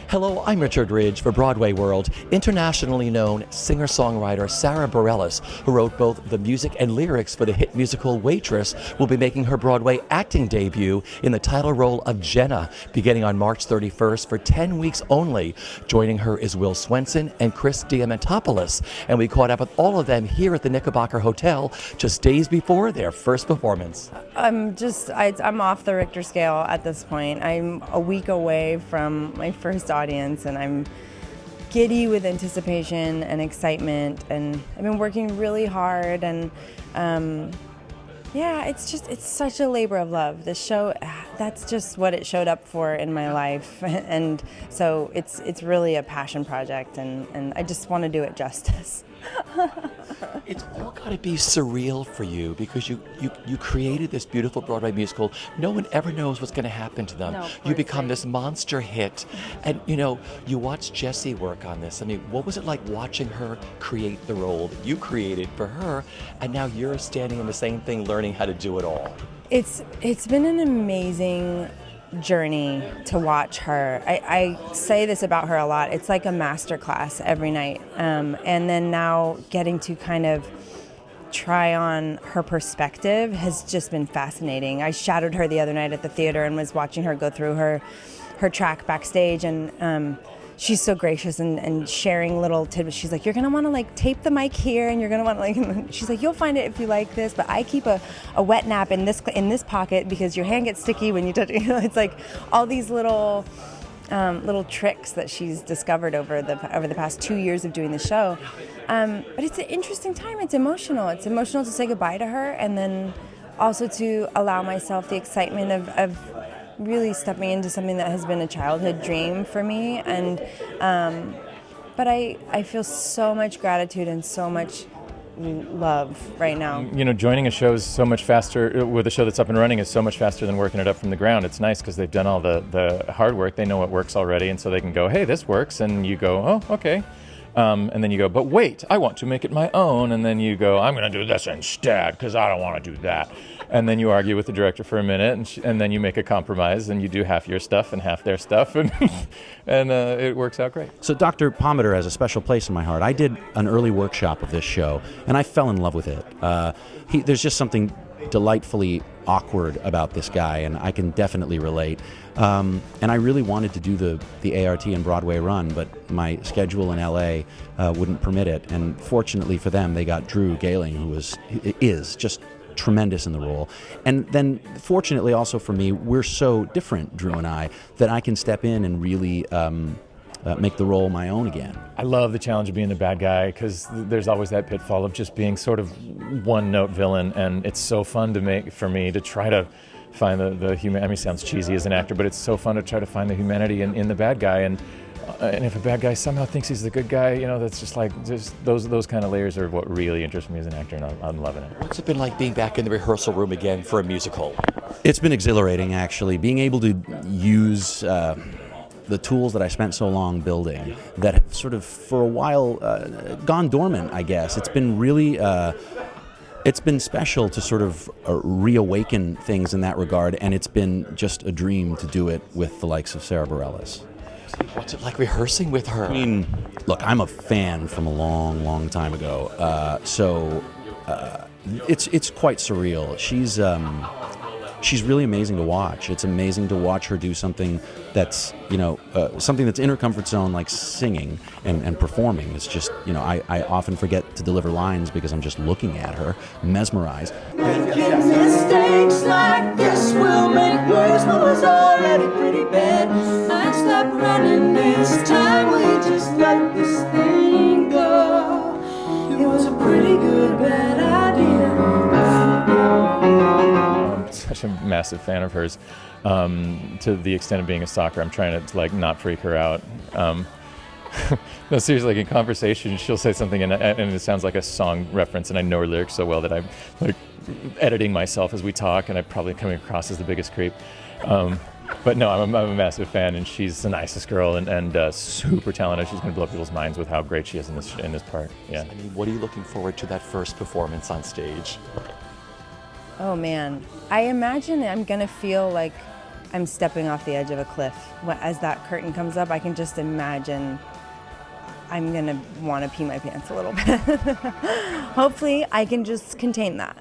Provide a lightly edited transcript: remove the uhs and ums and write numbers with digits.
Hello, I'm Richard Ridge for BroadwayWorld. Internationally known singer-songwriter Sara Bareilles, who wrote both the music and lyrics for the hit musical Waitress, will be making her Broadway acting debut in the title role of Jenna, beginning on March 31st for 10 weeks only. Joining her is Will Swenson and Chris Diamantopoulos, and we caught up with all of them here at the Knickerbocker Hotel just days before their first performance. I'm off the Richter scale at this point. I'm a week away from my first audience, and I'm giddy with anticipation and excitement, and I've been working really hard, and it's such a labor of love. This show, that's just what it showed up for in my life, and so it's really a passion project, and I just want to do it justice. It's all got to be surreal for you because you created this beautiful Broadway musical. No one ever knows what's going to happen to them. You become this monster hit, and you watch Jessie work on this. I mean, what was it like watching her create the role that you created for her, and now you're standing in the same thing, learning how to do it all? It's been an amazing journey to watch her. I say this about her a lot. It's like a master class every night. And then now getting to kind of try on her perspective has just been fascinating. I shadowed her the other night at the theater and was watching her go through her track backstage, and she's so gracious and sharing little tidbits. She's like, you're going to want to tape the mic here, and you're going to want to she's like, you'll find it if you like this, but I keep a wet nap in this pocket because your hand gets sticky when you touch it. It's like all these little tricks that she's discovered over the past 2 years of doing the show. But it's an interesting time. It's emotional. It's emotional to say goodbye to her, and then also to allow myself the excitement of really stepping into something that has been a childhood dream for me, and but I feel so much gratitude and so much love right now. Joining a show is so much faster, with a show that's up and running, is so much faster than working it up from the ground. It's nice because they've done all the hard work. They know what works already, and so they can go, hey, this works, and you go, oh, okay. And then you go, but wait, I want to make it my own. And then you go, I'm going to do this instead because I don't want to do that. And then you argue with the director for a minute, and then you make a compromise, and you do half your stuff and half their stuff, and it works out great. So Dr. Pomatter has a special place in my heart. I did an early workshop of this show, and I fell in love with it. There's just something delightfully awkward about this guy, and I can definitely relate. And I really wanted to do the ART and Broadway run, but my schedule in LA wouldn't permit it. And fortunately for them, they got Drew Gehling, who is just tremendous in the role. And then fortunately also for me, we're so different, Drew and I, that I can step in and really make the role my own again. I love the challenge of being the bad guy because there's always that pitfall of just being sort of one-note villain, and it's so fun for me to try to find the human. I mean, it sounds cheesy as an actor, but it's so fun to try to find the humanity in the bad guy, and if a bad guy somehow thinks he's the good guy, that's just those kind of layers are what really interests me as an actor, and I'm loving it. What's it been like being back in the rehearsal room again for a musical? It's been exhilarating, actually, being able to use the tools that I spent so long building that have sort of for a while gone dormant, I guess. It's been really it's been special to sort of reawaken things in that regard, and it's been just a dream to do it with the likes of Sara Bareilles. What's it like rehearsing with her? I mean, look, I'm a fan from a long, long time ago, so it's quite surreal. She's really amazing to watch. It's amazing to watch her do something that's something that's in her comfort zone, like singing and performing. It's just I often forget to deliver lines because I'm just looking at her, mesmerized. Making mistakes like this will make worse. What was already pretty bad. I stopped running this time. We just let this thing go. It was a pretty good bad idea. Such a massive fan of hers, to the extent of being a stalker. I'm trying to not freak her out. No, seriously, in conversation, she'll say something and it sounds like a song reference, and I know her lyrics so well that I'm editing myself as we talk, and I'm probably coming across as the biggest creep. But no, I'm a massive fan, and she's the nicest girl and super talented. She's going to blow people's minds with how great she is in this part. Yeah. I mean, what are you looking forward to that first performance on stage? Oh man, I imagine I'm gonna feel like I'm stepping off the edge of a cliff. As that curtain comes up, I can just imagine I'm going to want to pee my pants a little bit. Hopefully, I can just contain that.